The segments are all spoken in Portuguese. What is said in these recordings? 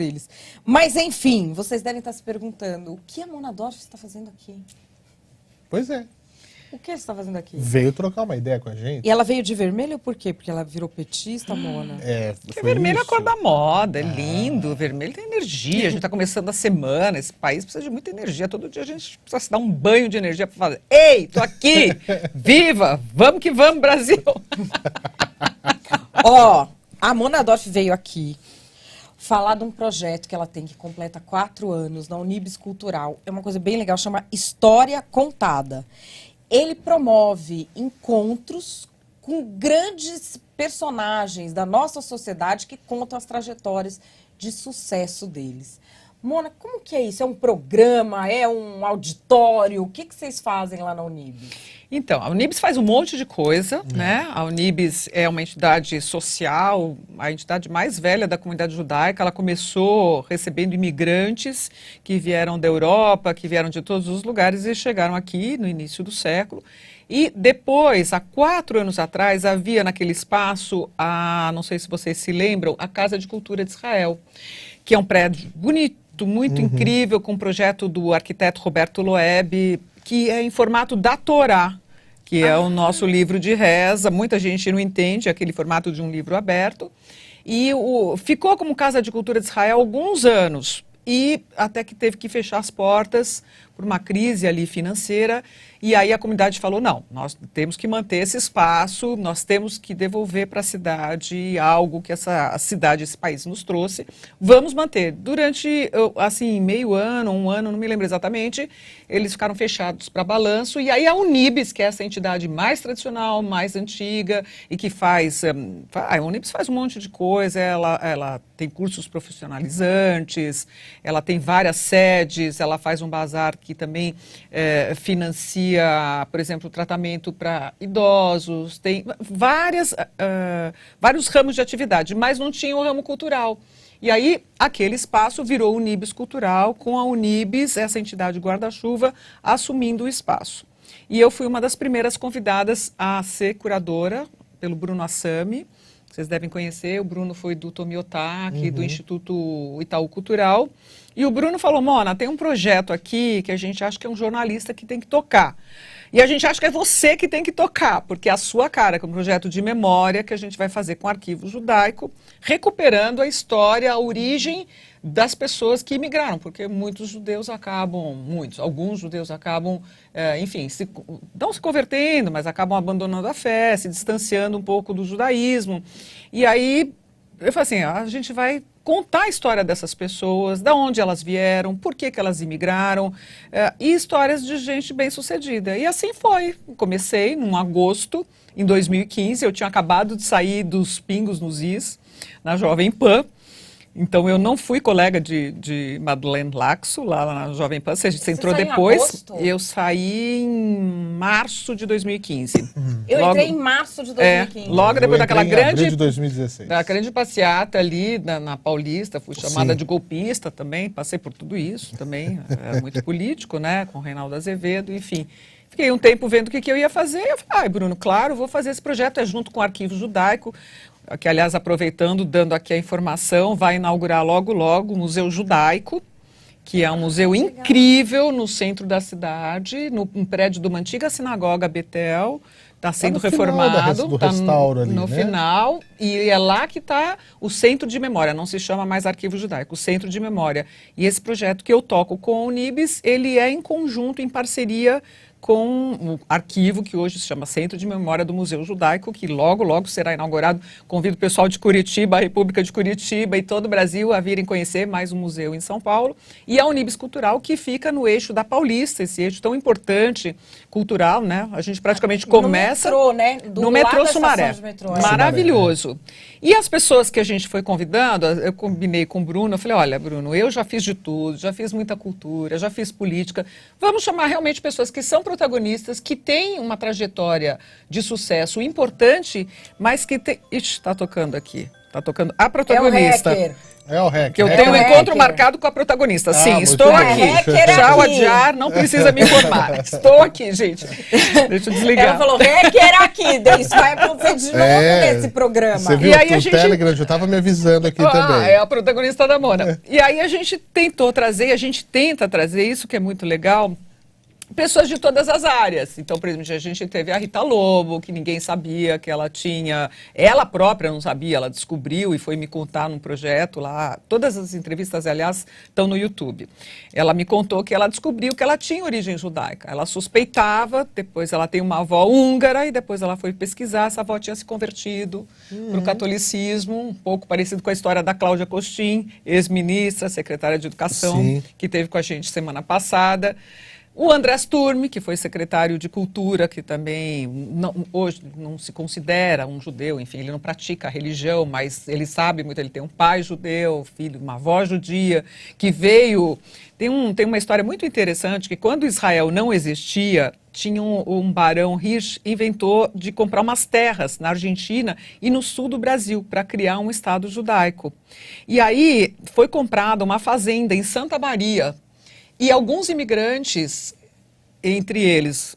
deles. Mas, enfim, vocês devem estar se perguntando, o que a Mona Dorf está fazendo aqui? Pois é. O que ela está fazendo aqui? Veio trocar uma ideia com a gente. E ela veio de vermelho por quê? Porque ela virou petista, Mona? Porque vermelho é a cor da moda, é lindo, vermelho tem energia, a gente está começando a semana, esse país precisa de muita energia, todo dia a gente precisa se dar um banho de energia para fazer, ei, tô aqui, viva, vamos que vamos, Brasil! Ó, a Mona Dorf veio aqui falar de um projeto que ela tem, que completa 4 anos, na Unibis Cultural, é uma coisa bem legal, chama História Contada. Ele promove encontros com grandes personagens da nossa sociedade que contam as trajetórias de sucesso deles. Mona, como que é isso? É um programa? É um auditório? O que vocês fazem lá na Unibis? Então, a Unibis faz um monte de coisa, né? A Unibis é uma entidade social, a entidade mais velha da comunidade judaica. Ela começou recebendo imigrantes que vieram da Europa, que vieram de todos os lugares e chegaram aqui no início do século. E depois, há 4 anos atrás, havia naquele espaço, não sei se vocês se lembram, a Casa de Cultura de Israel, que é um prédio bonito, muito incrível, com um projeto do arquiteto Roberto Loeb, que é em formato da Torá, que é o nosso livro de reza. Muita gente não entende aquele formato de um livro aberto. E ficou como Casa de Cultura de Israel há alguns anos, e até que teve que fechar as portas por uma crise ali financeira. E aí a comunidade falou, não, nós temos que manter esse espaço, nós temos que devolver para a cidade algo que essa cidade, esse país nos trouxe, vamos manter. Durante, assim, meio ano, 1 ano, não me lembro exatamente, eles ficaram fechados para balanço, e aí a Unibis, que é essa entidade mais tradicional, mais antiga, e que faz, a Unibis faz um monte de coisa, ela tem cursos profissionalizantes, ela tem várias sedes, ela faz um bazar que também financia, por exemplo, tratamento para idosos, tem vários ramos de atividade, mas não tinha o ramo cultural. E aí, aquele espaço virou Unibis Cultural, com a Unibis, essa entidade guarda-chuva, assumindo o espaço. E eu fui uma das primeiras convidadas a ser curadora pelo Bruno Assami. Vocês devem conhecer, o Bruno foi do Tomi Otaki, do Instituto Itaú Cultural. E o Bruno falou, Mona, tem um projeto aqui que a gente acha que é um jornalista que tem que tocar. E a gente acha que é você que tem que tocar, porque é a sua cara, que é um projeto de memória que a gente vai fazer com o Arquivo Judaico, recuperando a história, a origem das pessoas que imigraram, porque alguns judeus acabam, enfim, não se convertendo, mas acabam abandonando a fé, se distanciando um pouco do judaísmo. E aí, eu falei assim, a gente vai contar a história dessas pessoas, de onde elas vieram, por que elas imigraram, e histórias de gente bem-sucedida. E assim foi. Comecei em agosto, em 2015, eu tinha acabado de sair dos Pingos nos Is, na Jovem Pan. Então, eu não fui colega de Madeleine Laxo, lá na Jovem Pan. Você entrou depois. Eu saí em março de 2015. Eu entrei em março de 2015. Logo depois daquela grande... de 2016. Da grande passeata ali na Paulista. Fui chamada de golpista também. Passei por tudo isso também. Era muito político, né? Com o Reinaldo Azevedo, enfim. Fiquei um tempo vendo o que eu ia fazer. Eu falei, Bruno, claro, vou fazer esse projeto. É junto com o Arquivo Judaico, que, aliás, aproveitando, dando aqui a informação, vai inaugurar logo, logo o Museu Judaico, que é um museu incrível no centro da cidade, no prédio de uma antiga sinagoga Betel. Está sendo reformado, está no final, e é lá que está o Centro de Memória, não se chama mais Arquivo Judaico, o Centro de Memória. E esse projeto que eu toco com a Unibis, ele é em conjunto, em parceria com o arquivo que hoje se chama Centro de Memória do Museu Judaico, que logo, logo será inaugurado. Convido o pessoal de Curitiba, a República de Curitiba e todo o Brasil a virem conhecer mais um museu em São Paulo. E a Unibis Cultural, que fica no eixo da Paulista, esse eixo tão importante, cultural, né? A gente praticamente começa... No metrô, né? No metrô Sumaré. Maravilhoso. E as pessoas que a gente foi convidando, eu combinei com o Bruno, eu falei, olha, Bruno, eu já fiz de tudo, já fiz muita cultura, já fiz política. Vamos chamar realmente pessoas que são protagonistas, que têm uma trajetória de sucesso importante, mas que tem... Ixi, está tocando aqui. Está tocando a protagonista. É o hacker. É o REC. Que eu REC tenho um hacker. encontro marcado com a protagonista. Sim, muito estou bem. aqui. Hacker Tchau, aqui. adiar, não precisa me informar. Estou aqui, gente. Deixa eu desligar. Ela falou, hacker aqui, isso vai acontecer de novo nesse programa. Você viu E aí o a gente- Telegram, já estava me avisando aqui também. É a protagonista da Mona. E aí a gente tentou trazer, a gente tenta trazer isso que é muito legal, pessoas de todas as áreas. Então, por exemplo, a gente teve a Rita Lobo, que ninguém sabia que ela tinha, ela própria não sabia, ela descobriu e foi me contar num projeto lá. Todas as entrevistas, aliás, estão no YouTube. Ela me contou que ela descobriu que ela tinha origem judaica. Ela suspeitava, depois ela tem uma avó húngara e depois ela foi pesquisar, essa avó tinha se convertido para o catolicismo, um pouco parecido com a história da Cláudia Costin, ex-ministra, secretária de Educação, Sim. que esteve com a gente semana passada. O André Sturm, que foi secretário de Cultura, que também hoje não se considera um judeu, enfim, ele não pratica a religião, mas ele sabe muito, ele tem um pai judeu, filho, uma avó judia, que veio... Tem uma história muito interessante, que quando Israel não existia, tinha um barão Hirsch inventou de comprar umas terras na Argentina e no sul do Brasil para criar um estado judaico. E aí foi comprada uma fazenda em Santa Maria, e alguns imigrantes, entre eles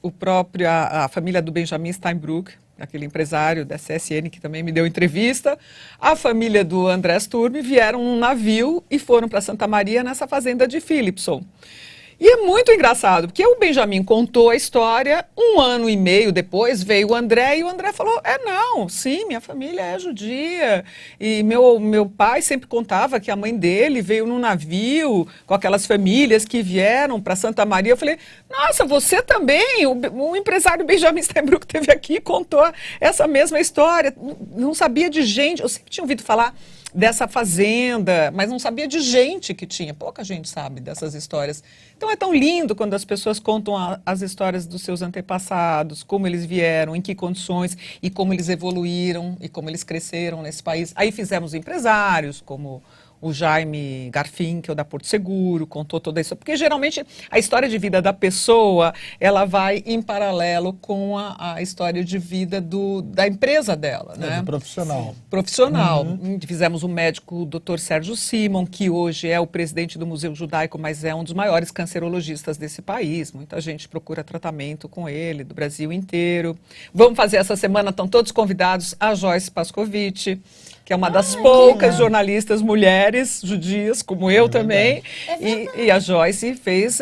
a família do Benjamin Steinbrück, aquele empresário da CSN que também me deu entrevista, a família do André Sturm, vieram num navio e foram para Santa Maria nessa fazenda de Philipson. E é muito engraçado, porque o Benjamin contou a história, 1 ano e meio depois veio o André, e o André falou, não, sim, minha família é judia, e meu pai sempre contava que a mãe dele veio num navio com aquelas famílias que vieram para Santa Maria. Eu falei, nossa, você também, o empresário Benjamin Steinbrück esteve aqui e contou essa mesma história, não sabia de gente, eu sempre tinha ouvido falar dessa fazenda, mas não sabia de gente que tinha. Pouca gente sabe dessas histórias. Então é tão lindo quando as pessoas contam as histórias dos seus antepassados, como eles vieram, em que condições, e como eles evoluíram, e como eles cresceram nesse país. Aí fizemos empresários, como o Jaime Garfinkel, da Porto Seguro, contou toda isso. Porque, geralmente, a história de vida da pessoa, ela vai em paralelo com a história de vida da empresa dela, né? Do profissional. Profissional. Fizemos o médico Dr. Sérgio Simon, que hoje é o presidente do Museu Judaico, mas é um dos maiores cancerologistas desse país. Muita gente procura tratamento com ele, do Brasil inteiro. Vamos fazer essa semana, estão todos convidados, a Joyce Pascovitch, que é uma das poucas jornalistas mulheres judias, como eu também. E a Joyce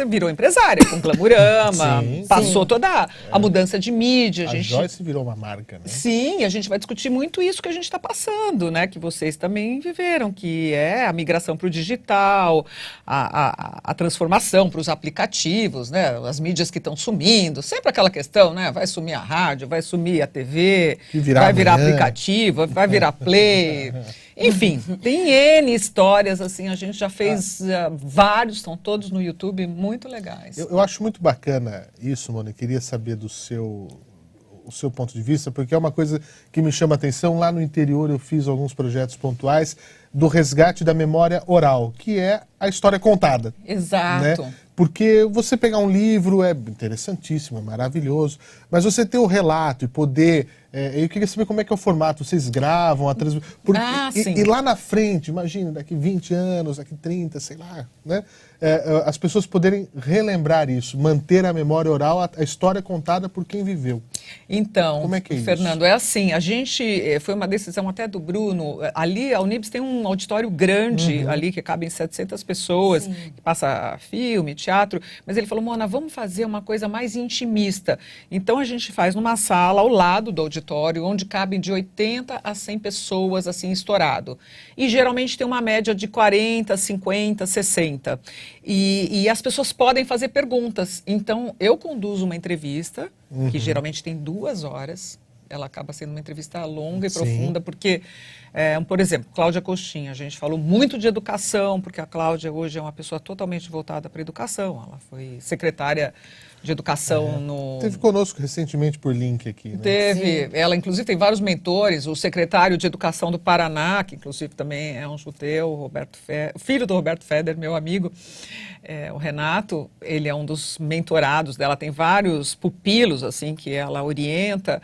virou empresária com Glamurama, Sim. passou toda a mudança de mídia. A Joyce virou uma marca, né? Sim, a gente vai discutir muito isso que a gente está passando, né? Que vocês também viveram, que é a migração para o digital, a transformação para os aplicativos, né? As mídias que estão sumindo, sempre aquela questão, né? Vai sumir a rádio, vai sumir a TV, vai virar aplicativo, vai virar play. Enfim, tem N histórias, assim, a gente já fez vários, estão todos no YouTube, muito legais. Eu acho muito bacana isso, Mona, queria saber o seu ponto de vista, porque é uma coisa que me chama a atenção. Lá no interior eu fiz alguns projetos pontuais do resgate da memória oral, que é a história contada. Exato. Né? Porque você pegar um livro é interessantíssimo, é maravilhoso, mas você ter o relato e poder... eu queria saber como é que é o formato, vocês gravam a transmissão... E lá na frente, imagina, daqui 20 anos, daqui 30, sei lá, né? As pessoas poderem relembrar isso, manter a memória oral, a história contada por quem viveu. Então, como é que é Fernando, isso? é assim, a gente, foi uma decisão até do Bruno, ali a Unibis tem um auditório grande ali, que cabem 700 pessoas, que passa filme, teatro, mas ele falou, Mona, vamos fazer uma coisa mais intimista. Então a gente faz numa sala ao lado do auditório, onde cabem de 80 a 100 pessoas, assim, estourado. E geralmente tem uma média de 40, 50, 60. E as pessoas podem fazer perguntas. Então, eu conduzo uma entrevista, que geralmente tem 2 horas. Ela acaba sendo uma entrevista longa e profunda, porque, por exemplo, Cláudia Costin, a gente falou muito de educação, porque a Cláudia hoje é uma pessoa totalmente voltada para a educação. Ela foi secretária de educação no... Teve conosco recentemente por link aqui, né? Teve. Sim. Ela, inclusive, tem vários mentores. O secretário de Educação do Paraná, que, inclusive, também é um judeu, filho do Roberto Feder, meu amigo, o Renato, ele é um dos mentorados dela. Tem vários pupilos, assim, que ela orienta.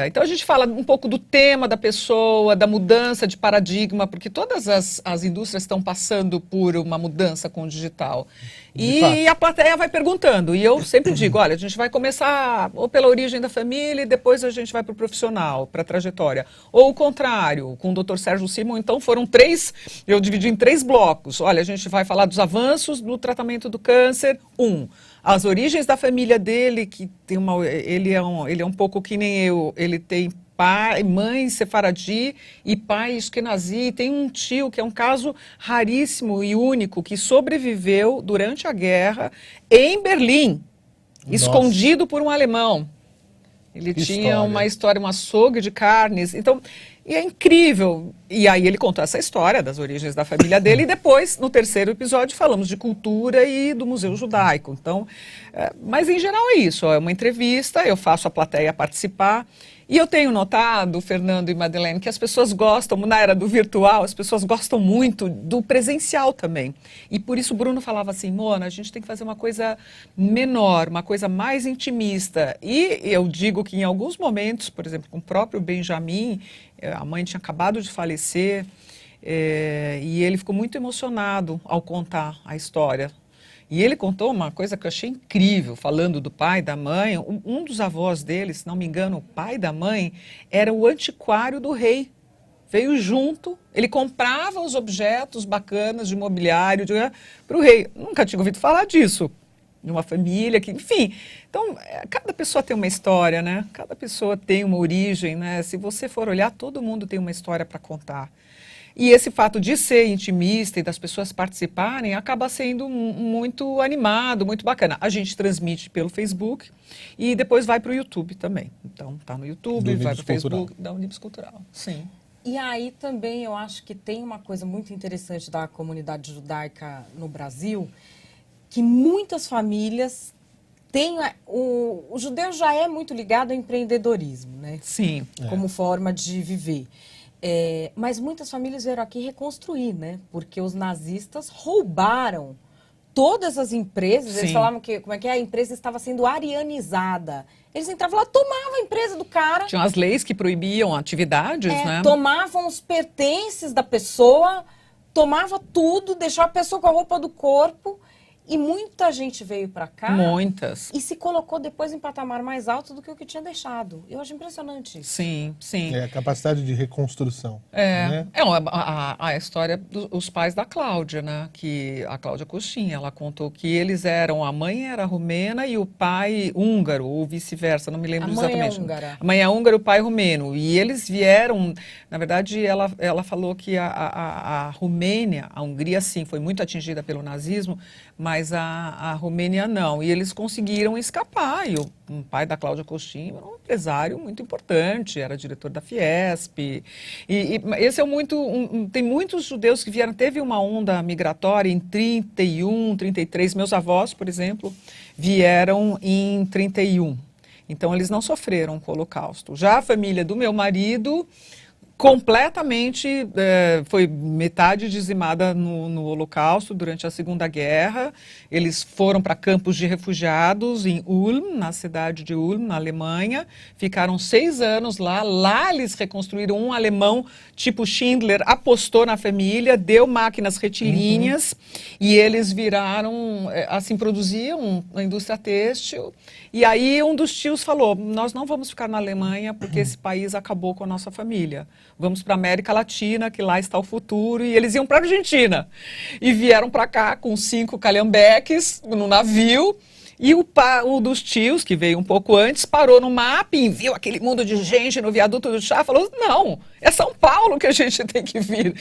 Então a gente fala um pouco do tema da pessoa, da mudança de paradigma, porque todas as indústrias estão passando por uma mudança com o digital. E a plateia vai perguntando, e eu sempre digo, olha, a gente vai começar ou pela origem da família e depois a gente vai para o profissional, para a trajetória. Ou o contrário, com o Dr. Sérgio Simon, então foram 3, eu dividi em 3 blocos. Olha, a gente vai falar dos avanços no tratamento do câncer, as origens da família dele, que tem ele é um pouco que nem eu, ele tem pai, mãe sefaradi e pai esquenazi, tem um tio que é um caso raríssimo e único, que sobreviveu durante a guerra em Berlim, escondido por um alemão. Ele tinha uma história, um açougue de carnes, então... E é incrível. E aí ele contou essa história das origens da família dele e depois, no 3º episódio, falamos de cultura e do Museu Judaico. Então, mas em geral é isso, é uma entrevista, eu faço a plateia participar. E eu tenho notado, Fernando e Madeleine, que as pessoas gostam, na era do virtual, as pessoas gostam muito do presencial também. E por isso o Bruno falava assim, Mona, a gente tem que fazer uma coisa menor, uma coisa mais intimista. E eu digo que em alguns momentos, por exemplo, com o próprio Benjamin, a mãe tinha acabado de falecer, e ele ficou muito emocionado ao contar a história. E ele contou uma coisa que eu achei incrível, falando do pai e da mãe. Um dos avós dele, se não me engano, o pai da mãe, era o antiquário do rei. Veio junto, ele comprava os objetos bacanas de mobiliário para o rei. Nunca tinha ouvido falar disso. De uma família que, enfim. Então, cada pessoa tem uma história, né? Cada pessoa tem uma origem, né? Se você for olhar, todo mundo tem uma história para contar. E esse fato de ser intimista e das pessoas participarem acaba sendo muito animado, muito bacana. A gente transmite pelo Facebook e depois vai para o YouTube também. Então, está no YouTube, vai para o Facebook da Unibis Cultural. Sim. E aí também eu acho que tem uma coisa muito interessante da comunidade judaica no Brasil, que muitas famílias têm... O judeu já é muito ligado ao empreendedorismo, né? Sim. Como forma de viver. Mas muitas famílias vieram aqui reconstruir, né? Porque os nazistas roubaram todas as empresas. Eles falavam que a empresa estava sendo arianizada. Eles entravam lá, tomavam a empresa do cara. Tinham as leis que proibiam atividades, né? Tomavam os pertences da pessoa, tomava tudo, deixava a pessoa com a roupa do corpo. E muita gente veio para cá. Muitas. E se colocou depois em patamar mais alto do que o que tinha deixado. Eu acho impressionante isso. Sim, sim. A capacidade de reconstrução. Né? A história dos pais da Cláudia, né? Que a Cláudia Coxinha, ela contou que eles eram, a mãe era romena e o pai húngaro, ou vice-versa, não me lembro exatamente. A mãe é húngara. A mãe é húngara e o pai romeno. E eles vieram, na verdade, ela falou que a Romênia, a Hungria, sim, foi muito atingida pelo nazismo, mas a Romênia não. E eles conseguiram escapar. E o pai da Cláudia Coxinha era um empresário muito importante, era diretor da Fiesp. E esse é tem muitos judeus que vieram. Teve uma onda migratória em 31, 33. Meus avós, por exemplo, vieram em 31. Então, eles não sofreram com o Holocausto. Já a família do meu marido... completamente, foi metade dizimada no Holocausto, durante a Segunda Guerra. Eles foram para campos de refugiados em Ulm, na cidade de Ulm, na Alemanha. Ficaram 6 anos lá. Lá eles reconstruíram um alemão tipo Schindler, apostou na família, deu máquinas retilíneas e eles viraram, assim, produziam a indústria têxtil. E aí um dos tios falou, nós não vamos ficar na Alemanha porque esse país acabou com a nossa família. Vamos para a América Latina, que lá está o futuro. E eles iam para a Argentina. E vieram para cá com 5 calhambeques no navio. E o dos tios, que veio um pouco antes, parou no mapa e viu aquele mundo de gente no viaduto do chá. Falou, não, é São Paulo que a gente tem que vir.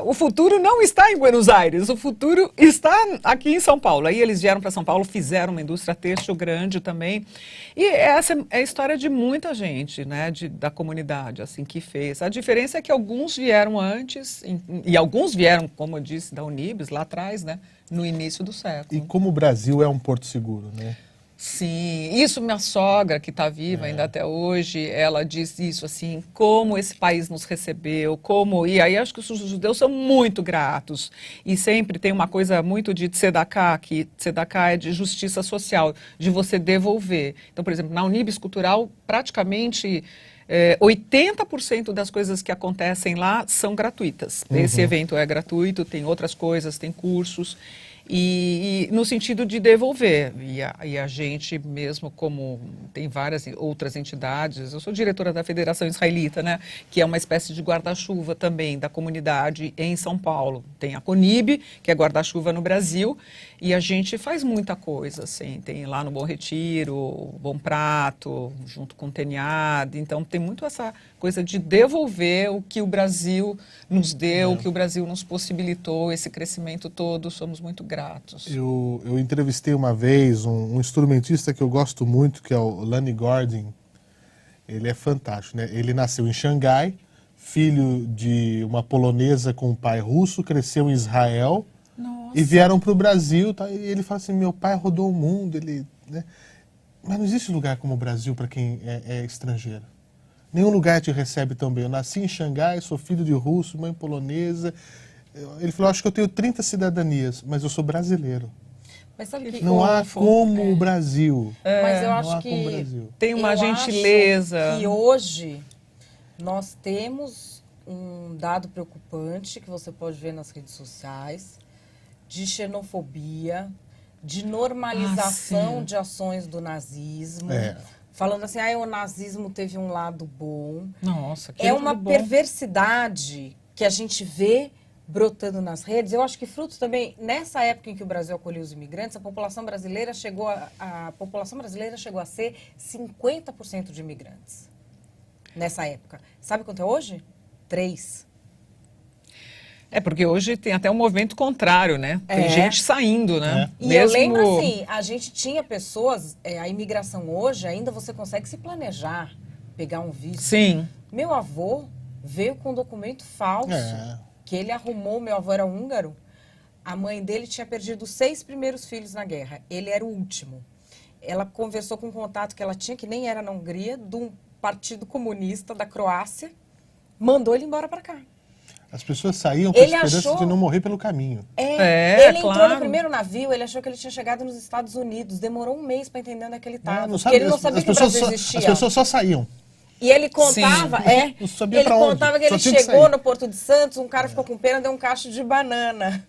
O futuro não está em Buenos Aires, o futuro está aqui em São Paulo. Aí eles vieram para São Paulo, fizeram uma indústria têxtil grande também. E essa é a história de muita gente, né, da comunidade, assim, que fez. A diferença é que alguns vieram antes, e alguns vieram, como eu disse, da Unibis, lá atrás, né, no início do século. E como o Brasil é um porto seguro, né? Sim, isso minha sogra, que está viva ainda até hoje, ela diz isso, assim, como esse país nos recebeu, e aí acho que os judeus são muito gratos, e sempre tem uma coisa muito de tzedakah, que tzedakah é de justiça social, de você devolver. Então, por exemplo, na Unibis Cultural, praticamente 80% das coisas que acontecem lá são gratuitas. Esse evento é gratuito, tem outras coisas, tem cursos. E no sentido de devolver, e a gente mesmo, como tem várias outras entidades, eu sou diretora da Federação Israelita, né, que é uma espécie de guarda-chuva também da comunidade em São Paulo. Tem a CONIB, que é guarda-chuva no Brasil, e a gente faz muita coisa, assim, tem lá no Bom Retiro, Bom Prato, junto com o TENIAD, então tem muito essa coisa de devolver o que o Brasil nos deu, o que o Brasil nos possibilitou, esse crescimento todo, somos muito gratos. Eu entrevistei uma vez um instrumentista que eu gosto muito, que é o Lani Gordon. Ele é fantástico, né? Ele nasceu em Xangai, filho de uma polonesa com um pai russo, cresceu em Israel. Nossa. E vieram para o Brasil. Tá? E ele fala assim, meu pai rodou o mundo. Né? Mas não existe lugar como o Brasil para quem é estrangeiro. Nenhum lugar te recebe tão bem. Eu nasci em Xangai, sou filho de russo, mãe polonesa. Ele falou, acho que eu tenho 30 cidadanias, mas eu sou brasileiro. Mas sabe que não há como o Brasil. Mas eu acho que tem uma gentileza. Que hoje nós temos um dado preocupante que você pode ver nas redes sociais de xenofobia, de normalização de ações do nazismo. Falando assim, o nazismo teve um lado bom. Nossa, que é uma perversidade que a gente vê brotando nas redes. Eu acho que fruto também, nessa época em que o Brasil acolheu os imigrantes, a população brasileira chegou a ser 50% de imigrantes. Nessa época. Sabe quanto é hoje? 3%. Porque hoje tem até um movimento contrário, né? Tem gente saindo, né? E mesmo... eu lembro assim, a gente tinha pessoas, a imigração hoje, ainda você consegue se planejar, pegar um visto. Sim. Meu avô veio com um documento falso, que ele arrumou, meu avô era húngaro, a mãe dele tinha perdido os 6 primeiros filhos na guerra, ele era o último. Ela conversou com um contato que ela tinha, que nem era na Hungria, de um partido comunista da Croácia, mandou ele embora para cá. As pessoas saíam com a esperança de não morrer pelo caminho. Ele entrou no primeiro navio, ele achou que ele tinha chegado nos Estados Unidos. Demorou um mês para entender onde é que ele estava. Porque ele não sabia que o Brasil existia. As pessoas só saíam. E ele contava, não sabia pra onde. Contava que ele chegou no Porto de Santos, um cara ficou com pena, deu um cacho de banana.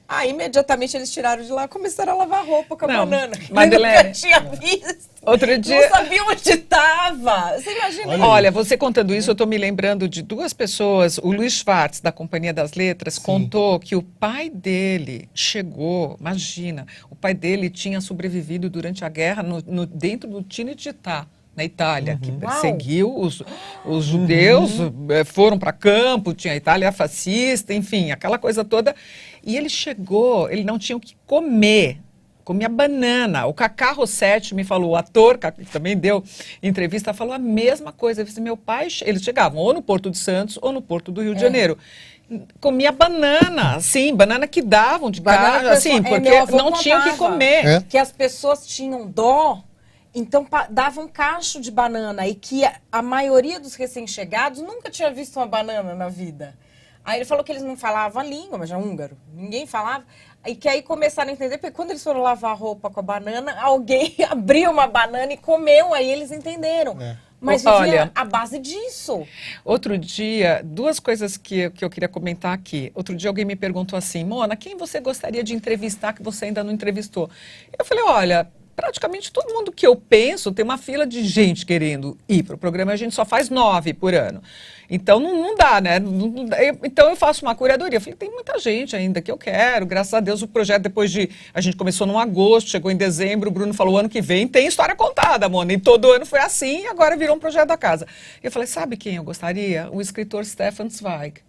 Aí, imediatamente, eles tiraram de lá e começaram a lavar roupa com a banana. Madeleine, ele nunca tinha visto. Outro dia... Não sabia onde estava. Você imagina? Olha, você contando isso, eu estou me lembrando de 2 pessoas. O Luiz Schwartz, da Companhia das Letras, contou que o pai dele chegou, imagina, o pai dele tinha sobrevivido durante a guerra dentro do Tinititá, na Itália, que perseguiu os judeus, foram para campo, tinha a Itália fascista, enfim, aquela coisa toda. E ele chegou, ele não tinha o que comer, comia banana. O Cacá Rossetti me falou, o ator, que também deu entrevista, falou a mesma coisa. Ele disse, meu pai, eles chegavam ou no Porto de Santos ou no Porto do Rio de Janeiro. Comia banana, sim, banana que davam de casa, assim, porque não tinha o que comer. Que as pessoas tinham dó. Então, davam um cacho de banana e que a maioria dos recém-chegados nunca tinha visto uma banana na vida. Aí ele falou que eles não falavam a língua, mas é húngaro, ninguém falava. E que aí começaram a entender, porque quando eles foram lavar a roupa com a banana, alguém abriu uma banana e comeu, aí eles entenderam. Mas vivia à base disso. Outro dia, 2 coisas que eu queria comentar aqui. Outro dia alguém me perguntou assim, Mona, quem você gostaria de entrevistar que você ainda não entrevistou? Eu falei, olha... Praticamente todo mundo que eu penso tem uma fila de gente querendo ir para o programa, a gente só faz 9 por ano. Então não dá, né? Então eu faço uma curadoria. Eu falei, tem muita gente ainda que eu quero. Graças a Deus o projeto, depois de... A gente começou no agosto, chegou em dezembro, o Bruno falou, ano que vem tem história contada, Mona. E todo ano foi assim e agora virou um projeto da casa. Eu falei, sabe quem eu gostaria? O escritor Stefan Zweig.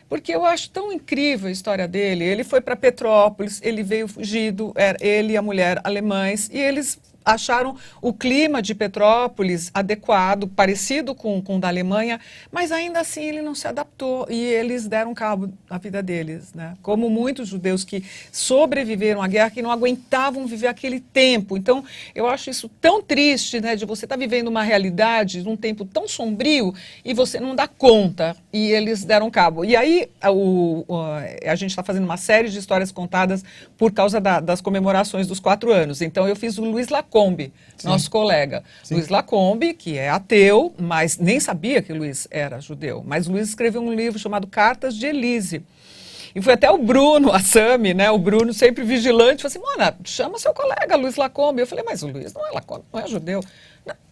Porque eu acho tão incrível a história dele. Ele foi para Petrópolis, ele veio fugido, ele e a mulher alemães, e eles acharam o clima de Petrópolis adequado, parecido com o da Alemanha, mas ainda assim ele não se adaptou e eles deram cabo da vida deles, né? Como muitos judeus que sobreviveram à guerra, que não aguentavam viver aquele tempo. Então, eu acho isso tão triste, né? De você estar vivendo uma realidade, num tempo tão sombrio, e você não dá conta, e eles deram cabo. E aí, a gente está fazendo uma série de histórias contadas por causa das comemorações dos 4 anos. Então, eu fiz o Luiz Lacour, Lacombe, nosso colega. Sim. Luiz Lacombe, que é ateu, mas nem sabia que Luiz era judeu. Mas Luiz escreveu um livro chamado Cartas de Elise. E foi até o Bruno, a Sami, né? O Bruno sempre vigilante, falou assim, Mona, chama seu colega Luiz Lacombe. Eu falei, mas o Luiz não é Lacombe, não é judeu.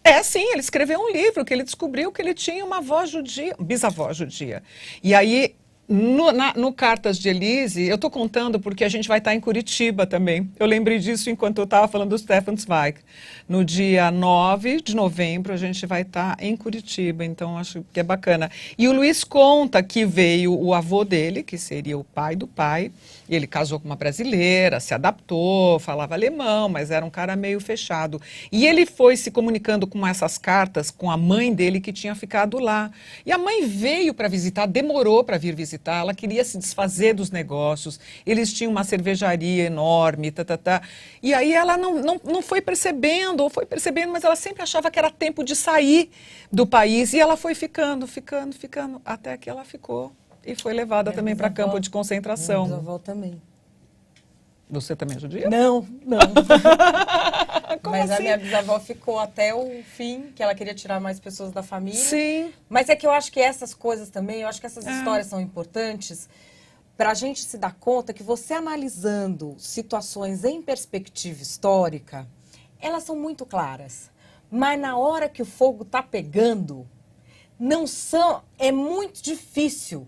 É sim, ele escreveu um livro que ele descobriu que ele tinha uma avó judia, bisavó judia. E aí, no Cartas de Elise, eu estou contando porque a gente vai estar em Curitiba também. Eu lembrei disso enquanto eu estava falando do Stefan Zweig. No dia 9 de novembro, a gente vai estar em Curitiba, então acho que é bacana. E o Luiz conta que veio o avô dele, que seria o pai do pai, e ele casou com uma brasileira, se adaptou, falava alemão, mas era um cara meio fechado. E ele foi se comunicando com essas cartas com a mãe dele que tinha ficado lá. E a mãe veio para visitar, demorou para vir visitar, ela queria se desfazer dos negócios, eles tinham uma cervejaria enorme, e aí ela não foi percebendo, ou foi percebendo, mas ela sempre achava que era tempo de sair do país, e ela foi ficando, até que ela ficou. E foi levada também para campo de concentração. Minha bisavó também. Você também é judia? Não. Como Mas assim? a minha bisavó ficou até o fim, que ela queria tirar mais pessoas da família. Sim. Mas é que eu acho que essas coisas também, eu acho que essas histórias são importantes para a gente se dar conta que você analisando situações em perspectiva histórica, elas são muito claras. Mas na hora que o fogo está pegando, é muito difícil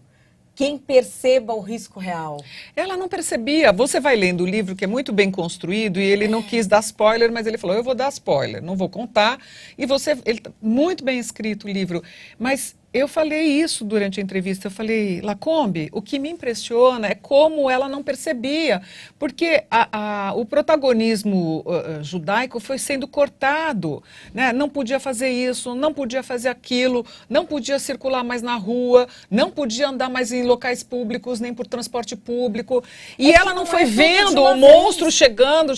quem perceba o risco real. Ela não percebia. Você vai lendo o livro, que é muito bem construído, e ele não quis dar spoiler, mas ele falou, eu vou dar spoiler, não vou contar. E ele tá muito bem escrito o livro. Mas eu falei isso durante a entrevista, eu falei, Lacombe, o que me impressiona é como ela não percebia, porque o protagonismo judaico foi sendo cortado, né? Não podia fazer isso, não podia fazer aquilo, não podia circular mais na rua, não podia andar mais em locais públicos, nem por transporte público, e ela não foi vendo o monstro chegando,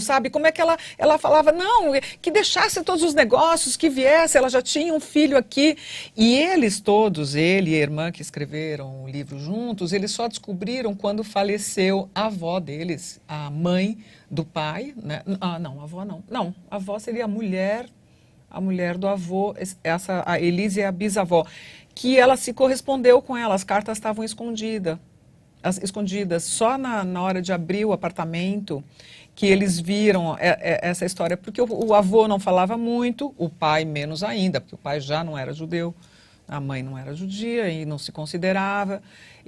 sabe? Como é que ela falava, não, que deixasse todos os negócios, que viesse, ela já tinha um filho aqui. E eles todos, ele e a irmã que escreveram o livro juntos, eles só descobriram quando faleceu a avó deles, a mãe do pai, né? Não, a avó não. Não, a avó seria a mulher do avô, a Elise é a bisavó, que ela se correspondeu com ela, as cartas estavam escondidas, só na hora de abrir o apartamento, que eles viram essa história, porque o avô não falava muito, o pai menos ainda, porque o pai já não era judeu, a mãe não era judia e não se considerava.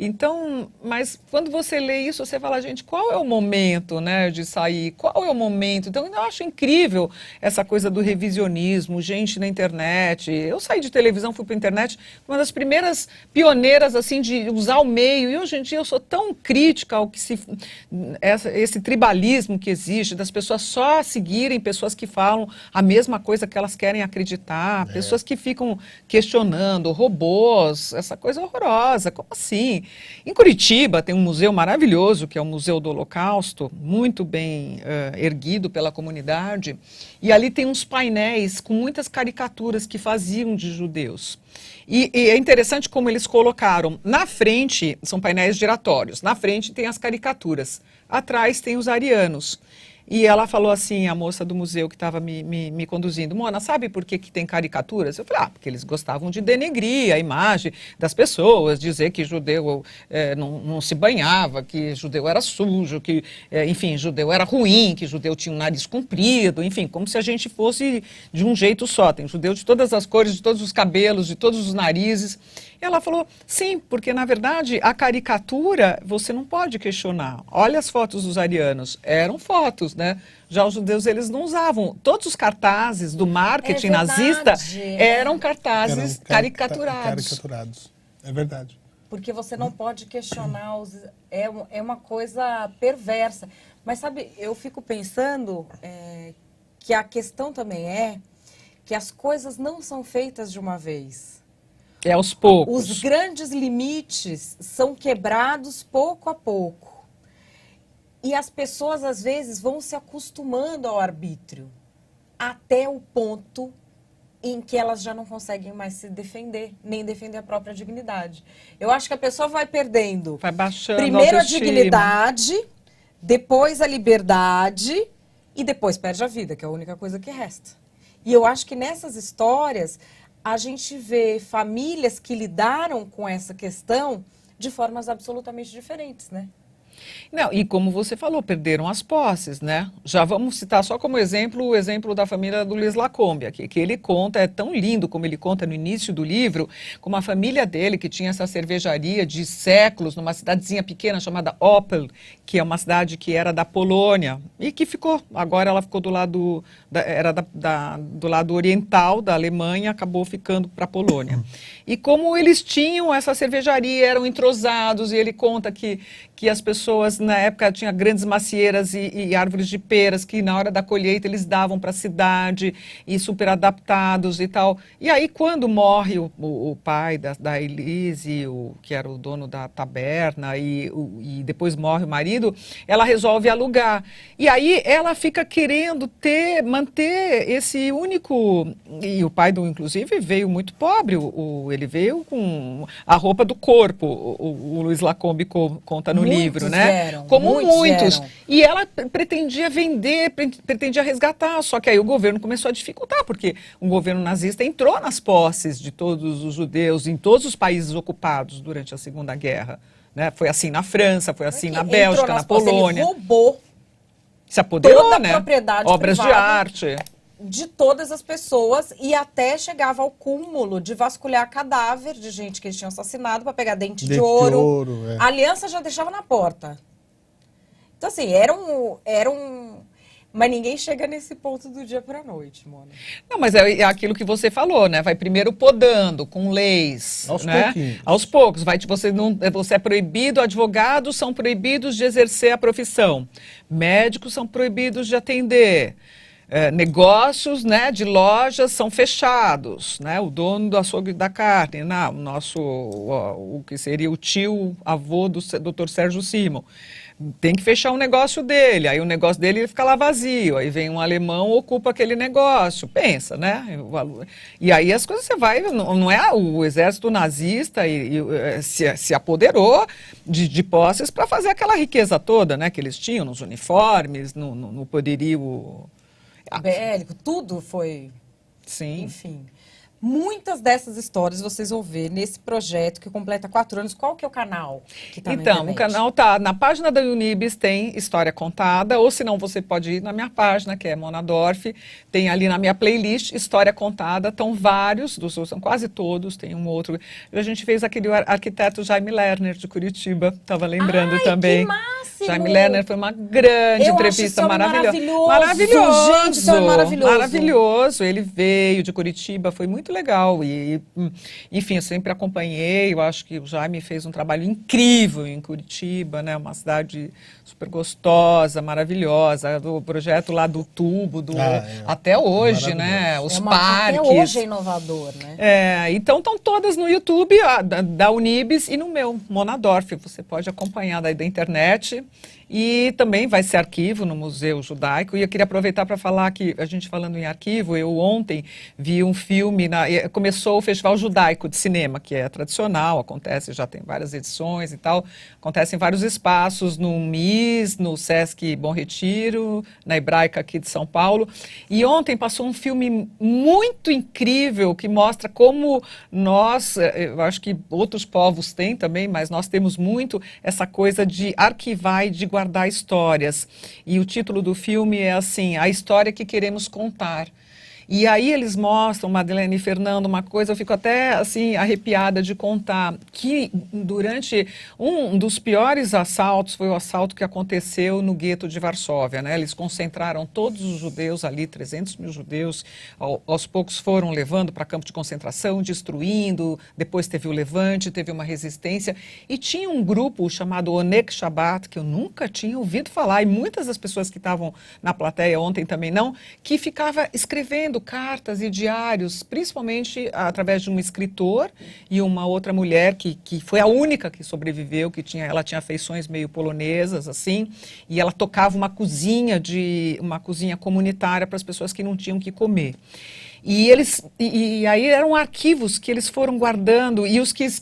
Então, mas quando você lê isso, você fala, gente, qual é o momento, né, de sair? Qual é o momento? Então, eu acho incrível essa coisa do revisionismo, gente na internet. Eu saí de televisão, fui para a internet, uma das primeiras pioneiras, assim, de usar o meio. E hoje em dia eu sou tão crítica ao que esse tribalismo que existe, das pessoas só seguirem pessoas que falam a mesma coisa que elas querem acreditar, pessoas que ficam questionando, robôs, essa coisa horrorosa, como assim? Em Curitiba tem um museu maravilhoso, que é o Museu do Holocausto, muito bem erguido pela comunidade, e ali tem uns painéis com muitas caricaturas que faziam de judeus. E é interessante como eles colocaram, na frente, são painéis giratórios, na frente tem as caricaturas, atrás tem os arianos. E ela falou assim, a moça do museu que estava me conduzindo, Mona, sabe por que tem caricaturas? Eu falei, porque eles gostavam de denegrir a imagem das pessoas, dizer que judeu não se banhava, que judeu era sujo, que, enfim, judeu era ruim, que judeu tinha um nariz comprido, enfim, como se a gente fosse de um jeito só. Tem judeu de todas as cores, de todos os cabelos, de todos os narizes. E ela falou, sim, porque na verdade a caricatura você não pode questionar. Olha as fotos dos arianos, eram fotos, né? Já os judeus eles não usavam. Todos os cartazes do marketing nazista eram cartazes caricaturados. É verdade. Porque você não pode questionar, é uma coisa perversa. Mas sabe, eu fico pensando que a questão também é que as coisas não são feitas de uma vez. É aos poucos. Os grandes limites são quebrados pouco a pouco. E as pessoas, às vezes, vão se acostumando ao arbítrio, até o ponto em que elas já não conseguem mais se defender, nem defender a própria dignidade. Eu acho que a pessoa vai perdendo. Vai baixando primeiro a autoestima. dignidade, depois a liberdade, e depois perde a vida, que é a única coisa que resta. E eu acho que nessas histórias a gente vê famílias que lidaram com essa questão de formas absolutamente diferentes, né? Não, e como você falou, perderam as posses, né? Já vamos citar só como exemplo o exemplo da família do Luiz Lacombe aqui, que ele conta, é tão lindo como ele conta no início do livro, como a família dele, que tinha essa cervejaria de séculos numa cidadezinha pequena chamada Opel, que é uma cidade que era da Polônia e que ficou, agora ela ficou do lado, do lado oriental da Alemanha, acabou ficando para a Polônia. E como eles tinham essa cervejaria, eram entrosados, e ele conta que as pessoas, na época, tinham grandes macieiras e árvores de peras, que na hora da colheita eles davam para a cidade, e super adaptados e tal. E aí, quando morre o pai da Elise, que era o dono da taberna, e depois morre o marido, ela resolve alugar. E aí ela fica querendo manter esse único... E o pai, inclusive, veio muito pobre, ele veio com a roupa do corpo, o Luiz Lacombe conta no livro, né? Como muitos. E ela pretendia vender, pretendia resgatar, só que aí o governo começou a dificultar, porque o governo nazista entrou nas posses de todos os judeus em todos os países ocupados durante a Segunda Guerra. Né? Foi assim na França, foi assim na Bélgica, na Polônia. Ele roubou, se apoderou, toda né? A propriedade obras de arte. De todas as pessoas, e até chegava ao cúmulo de vasculhar cadáver de gente que eles tinham assassinado para pegar dente de ouro. A aliança já deixava na porta. Então, assim, era um... Mas ninguém chega nesse ponto do dia para a noite, Mona. Não, mas é aquilo que você falou, né? Vai primeiro podando, com leis. Aos né? pouquinhos. Aos poucos. Você é proibido, advogados são proibidos de exercer a profissão. Médicos são proibidos de atender. Negócios, né, de lojas são fechados, né, o dono do açougue da carne, o que seria o avô do Dr. Sérgio Simon, tem que fechar o negócio dele, aí o negócio dele fica lá vazio, aí vem um alemão, ocupa aquele negócio, pensa, né, e aí as coisas você vai, não é o exército nazista se apoderou de posses para fazer aquela riqueza toda, né, que eles tinham nos uniformes, no poderio... bélico, tudo foi... Sim. Enfim, muitas dessas histórias vocês vão ver nesse projeto que completa 4 anos. Qual que é o canal que tá Então, o canal tá na página da Unibis, tem história contada, ou se não, você pode ir na minha página, que é Mona Dorf, tem ali na minha playlist história contada, estão vários, são quase todos, tem um outro. A gente fez aquele arquiteto Jaime Lerner, de Curitiba, estava lembrando também. Que máximo! Jaime Lerner foi uma grande entrevista maravilhosa. Maravilhoso! Gente, isso é maravilhoso. Maravilhoso. Ele veio de Curitiba, foi muito legal. E, enfim, eu sempre acompanhei. Eu acho que o Jaime fez um trabalho incrível em Curitiba, né? Uma cidade super gostosa, maravilhosa. Do projeto lá do tubo, até hoje, né? Os parques. Até hoje é inovador, né? Então estão todas no YouTube da Unibis e no meu, Mona Dorf. Você pode acompanhar daí da internet. E também vai ser arquivo no Museu Judaico. E eu queria aproveitar para falar que, a gente falando em arquivo, eu ontem vi um filme, começou o Festival Judaico de Cinema, que é tradicional, acontece, já tem várias edições e tal, acontece em vários espaços, no MIS, no Sesc Bom Retiro, na Hebraica aqui de São Paulo. E ontem passou um filme muito incrível que mostra como nós, eu acho que outros povos têm também, mas nós temos muito essa coisa de arquivar e de guardar histórias. E o título do filme é assim, A História que Queremos Contar. E aí eles mostram, Madeleine e Fernando, uma coisa, eu fico até assim arrepiada de contar, que durante um dos piores assaltos, foi o assalto que aconteceu no gueto de Varsóvia, né? Eles concentraram todos os judeus ali, 300 mil judeus, aos poucos foram levando para campo de concentração, destruindo, depois teve o levante, teve uma resistência, e tinha um grupo chamado Onek Shabbat, que eu nunca tinha ouvido falar, e muitas das pessoas que estavam na plateia ontem também não, que ficava escrevendo cartas e diários, principalmente através de um escritor e uma outra mulher que foi a única que sobreviveu, ela tinha feições meio polonesas, assim, e ela tocava uma cozinha comunitária para as pessoas que não tinham que comer. E aí eram arquivos que eles foram guardando, e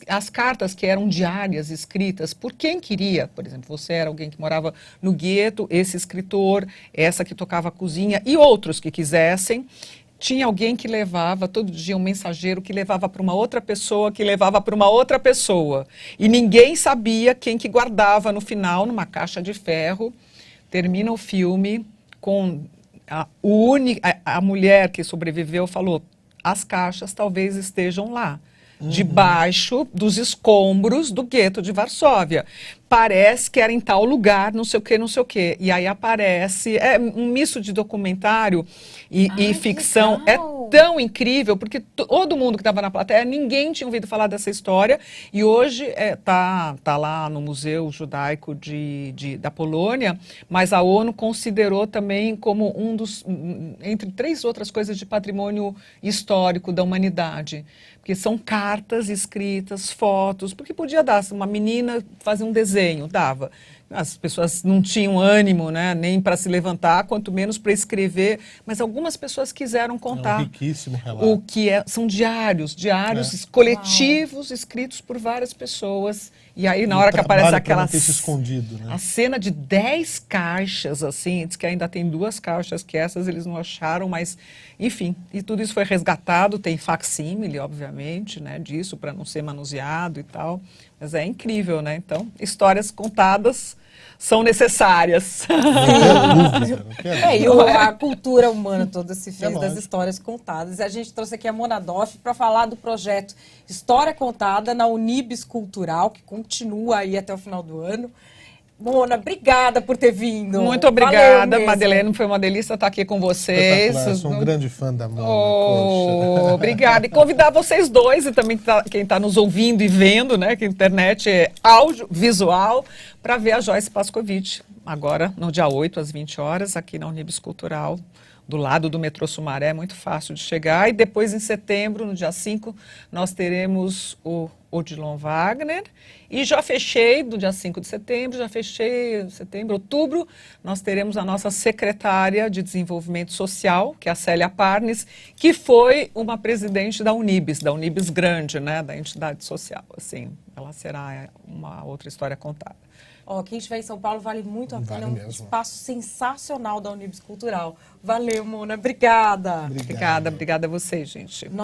as cartas que eram diárias, escritas por quem queria. Por exemplo, você era alguém que morava no gueto, esse escritor, essa que tocava a cozinha, e outros que quisessem. Tinha alguém que levava, todo dia um mensageiro que levava para uma outra pessoa, que levava para uma outra pessoa. E ninguém sabia quem que guardava no final, numa caixa de ferro. Termina o filme com a mulher que sobreviveu falou, as caixas talvez estejam lá, debaixo dos escombros do gueto de Varsóvia. Parece que era em tal lugar, não sei o quê, não sei o quê. E aí aparece, é um misto de documentário e ficção. É tão incrível, porque todo mundo que estava na plateia, ninguém tinha ouvido falar dessa história. E hoje tá lá no Museu Judaico da Polônia, mas a ONU considerou também como entre 3 outras coisas de patrimônio histórico da humanidade. Porque são cartas escritas, fotos, porque podia dar, uma menina fazer um desenho, dava. As pessoas não tinham ânimo, né, nem para se levantar, quanto menos para escrever, mas algumas pessoas quiseram contar. É um riquíssimo relato. O que são diários coletivos, escritos por várias pessoas. E aí, na hora que aparece aquela escondido, né? A cena de 10 caixas, assim, diz que ainda tem 2 caixas que essas eles não acharam, mas, enfim, e tudo isso foi resgatado, tem facsímile, obviamente, né, disso, para não ser manuseado e tal, mas é incrível, né? Então, histórias contadas são necessárias. E a cultura humana toda se fez das histórias contadas. E a gente trouxe aqui a Mona Doff para falar do projeto História Contada na Unibis Cultural, que continua aí até o final do ano. Mona, obrigada por ter vindo. Muito obrigada, Madeleine. Foi uma delícia estar aqui com vocês. Eu sou um grande fã da Mona. Obrigada. E convidar vocês dois e também quem está nos ouvindo e vendo, né, que a internet é áudio, visual, para ver a Joyce Pascovitch, agora no dia 8, às 20 horas, aqui na Unibis Cultural, do lado do metrô Sumaré, é muito fácil de chegar. E depois, em setembro, no dia 5, nós teremos o Odilon Wagner. E já fechei, do dia 5 de setembro, outubro, nós teremos a nossa secretária de Desenvolvimento Social, que é a Célia Parnes, que foi uma presidente da Unibis grande, né, da entidade social. Assim, ela será uma outra história contada. Quem estiver em São Paulo vale muito a pena, um espaço sensacional da Unibis Cultural. Valeu, Mona, obrigada. Obrigada a vocês, gente.